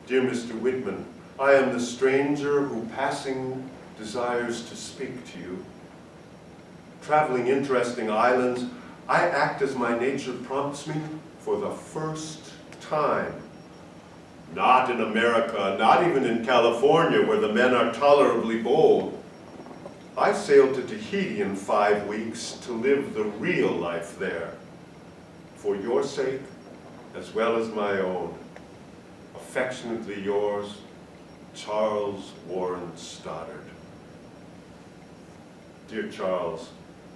Dear Mr. Whitman, I am the stranger who passing desires to speak to you. Traveling interesting islands, I act as my nature prompts me for the first time. Not in America, not even in California, where the men are tolerably bold. I sailed to Tahiti in 5 weeks to live the real life there. For your sake, as well as my own. Affectionately yours, Charles Warren Stoddard. Dear Charles,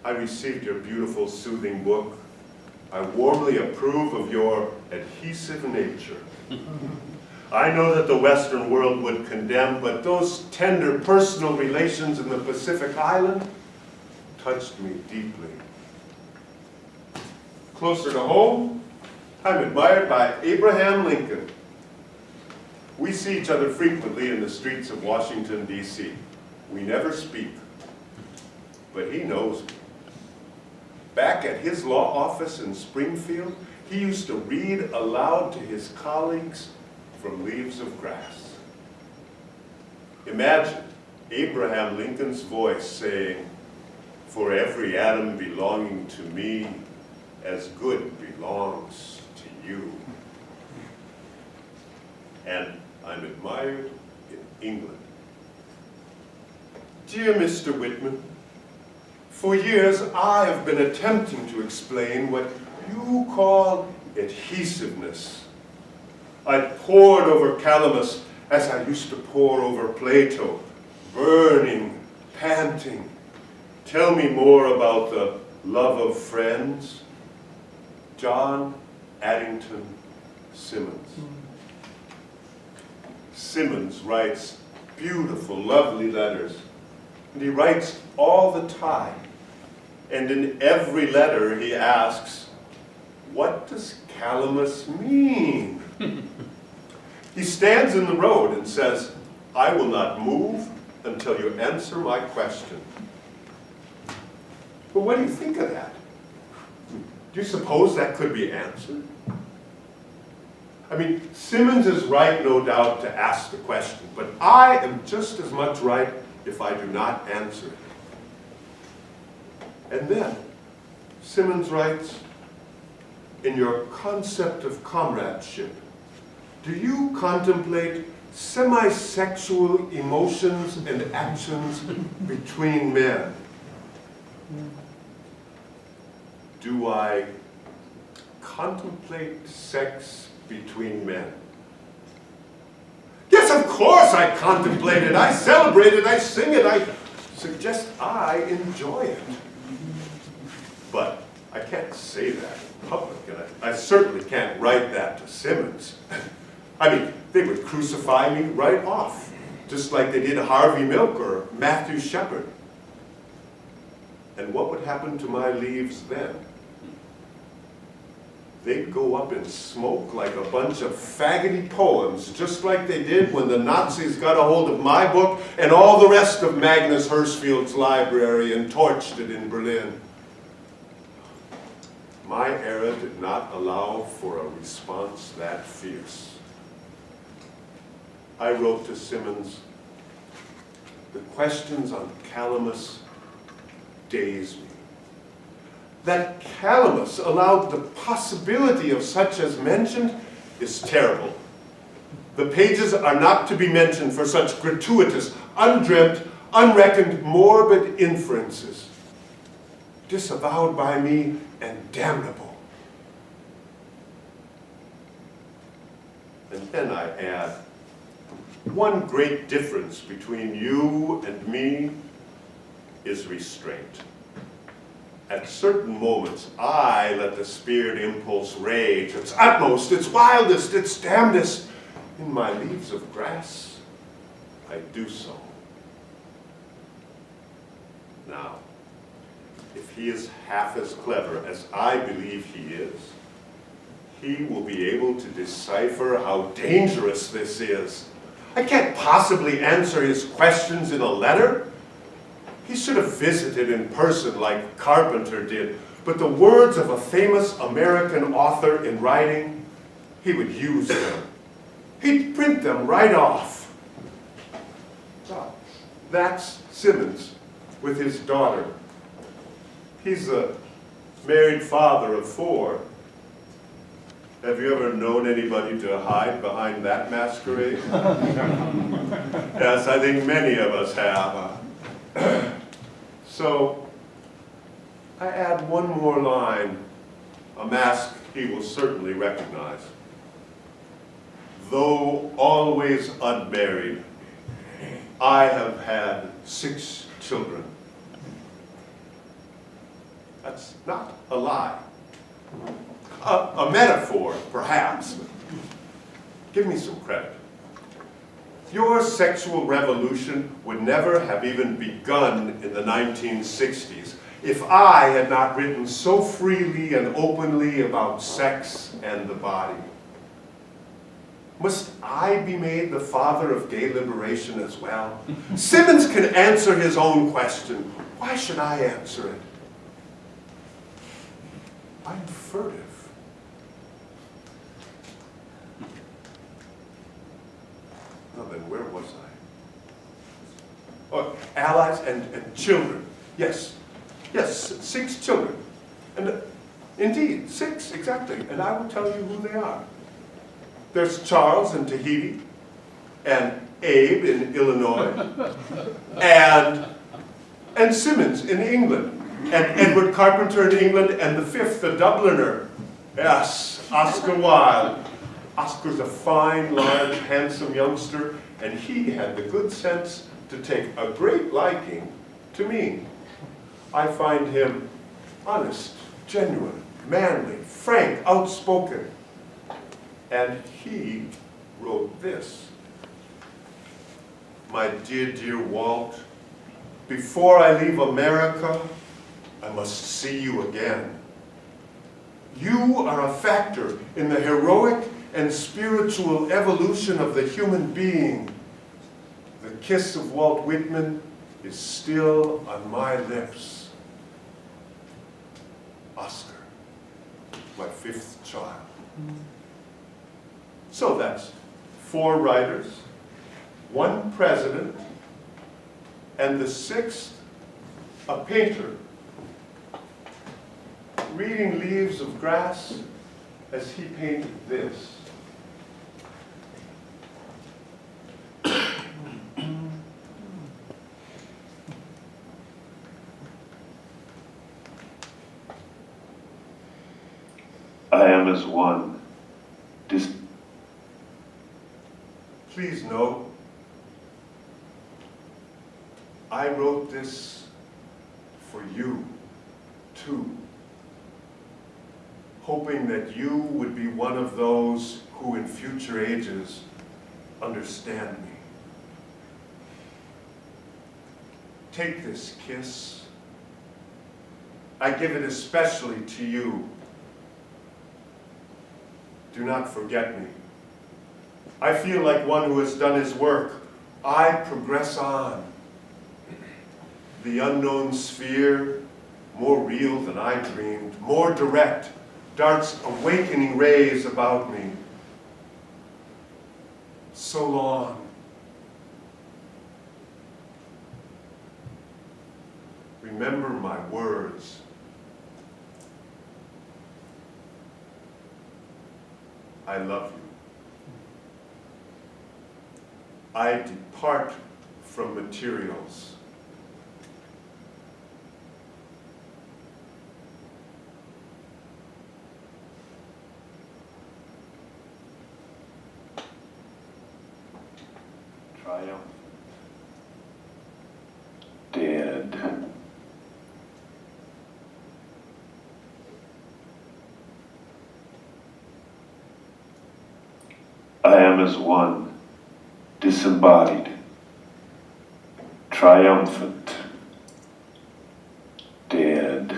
I received your beautiful, soothing book. I warmly approve of your adhesive nature. I know that the Western world would condemn, but those tender personal relations in the Pacific Island touched me deeply. Closer to home, I'm admired by Abraham Lincoln. We see each other frequently in the streets of Washington, D.C. We never speak, but he knows me. Back at his law office in Springfield, he used to read aloud to his colleagues from Leaves of Grass. Imagine Abraham Lincoln's voice saying, "For every atom belonging to me, as good belongs to you." And I'm admired in England. Dear Mr. Whitman, for years I have been attempting to explain what you call adhesiveness. I pored over Calamus as I used to pore over Plato, burning, panting. Tell me more about the love of friends. John Addington Symonds. Symonds writes beautiful, lovely letters, and he writes all the time. And in every letter he asks, what does calamus mean? He stands in the road and says, I will not move until you answer my question. But what do you think of that? Do you suppose that could be answered? I mean, Symonds is right, no doubt, to ask the question, but I am just as much right if I do not answer it. And then, Symonds writes, in your concept of comradeship, do you contemplate semi-sexual emotions and actions between men? Do I contemplate sex between men? Yes, of course I contemplate it, I celebrate it, I sing it, I suggest I enjoy it. But I can't say that in public, and I certainly can't write that to Symonds. I mean, they would crucify me right off, just like they did Harvey Milk or Matthew Shepard. And what would happen to my leaves then? They'd go up in smoke like a bunch of faggoty poems, just like they did when the Nazis got a hold of my book and all the rest of Magnus Hirschfeld's library and torched it in Berlin. My era did not allow for a response that fierce. I wrote to Symonds, the questions on calamus daze me. That calamus allowed the possibility of such as mentioned is terrible. The pages are not to be mentioned for such gratuitous, undreamt, unreckoned, morbid inferences, disavowed by me and damnable. And then I add, one great difference between you and me is restraint. At certain moments, I let the spirit impulse rage, its utmost, its wildest, its damnedest. In my Leaves of Grass, I do so. Now, if he is half as clever as I believe he is, he will be able to decipher how dangerous this is. I can't possibly answer his questions in a letter. He should have visited in person like Carpenter did, but the words of a famous American author in writing, he would use them. He'd print them right off. So, that's Simmons with his daughter. He's a married father of 4. Have you ever known anybody to hide behind that masquerade? Yes, I think many of us have. So, I add one more line, a mask he will certainly recognize. Though always unmarried, I have had 6 children. That's not a lie. A metaphor, perhaps. Give me some credit. Your sexual revolution would never have even begun in the 1960s if I had not written so freely and openly about sex and the body. Must I be made the father of gay liberation as well? Simmons can answer his own question. Why should I answer it? I'm furtive. Well, then where was I? Oh, allies and children. Yes, 6 children. And indeed, 6, exactly. And I will tell you who they are. There's Charles in Tahiti, and Abe in Illinois, and Simmons in England, and Edward Carpenter in England, and the 5th, the Dubliner. Yes, Oscar Wilde. Oscar's a fine, large, handsome youngster, and he had the good sense to take a great liking to me. I find him honest, genuine, manly, frank, outspoken. And he wrote this. My dear, dear Walt, before I leave America, I must see you again. You are a factor in the heroic and spiritual evolution of the human being. The kiss of Walt Whitman is still on my lips. Oscar, my 5th child. So that's 4 writers, 1 president, and the 6th, a painter, reading leaves of grass as he painted this. I am as one. Please note, I wrote this for you, too, hoping that you would be one of those who in future ages understand me. Take this kiss. I give it especially to you. Do not forget me. I feel like one who has done his work. I progress on. The unknown sphere, more real than I dreamed, more direct, darts awakening rays about me. So long. Remember my words. I love you. I depart from materials. Triumph. Dead. I am as one, disembodied, triumphant, dead.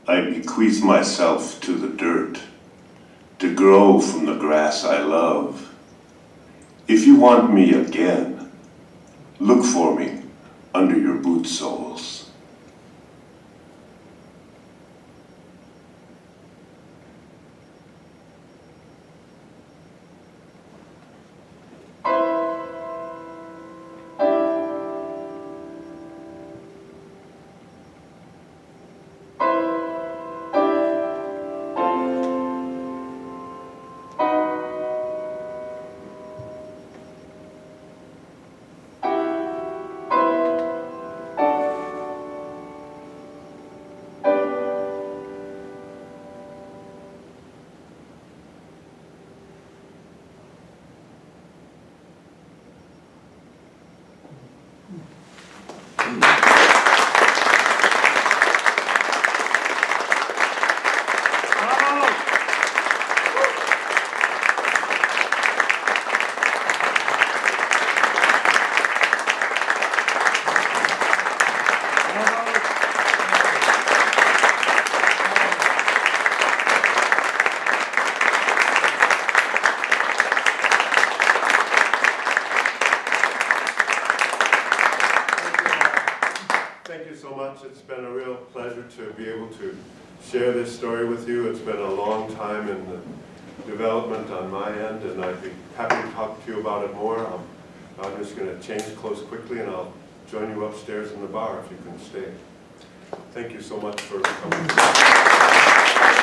I bequeath myself to the dirt, to grow from the grass I love. If you want me again, look for me under your boot soles. thank you so much. It's been a real pleasure to be able to share this story with you. It's been a long time in the development on my end, and I'd be happy to talk to you about it more. I'm just going to change clothes quickly, and I'll join you upstairs in the bar if you can stay. Thank you so much for coming.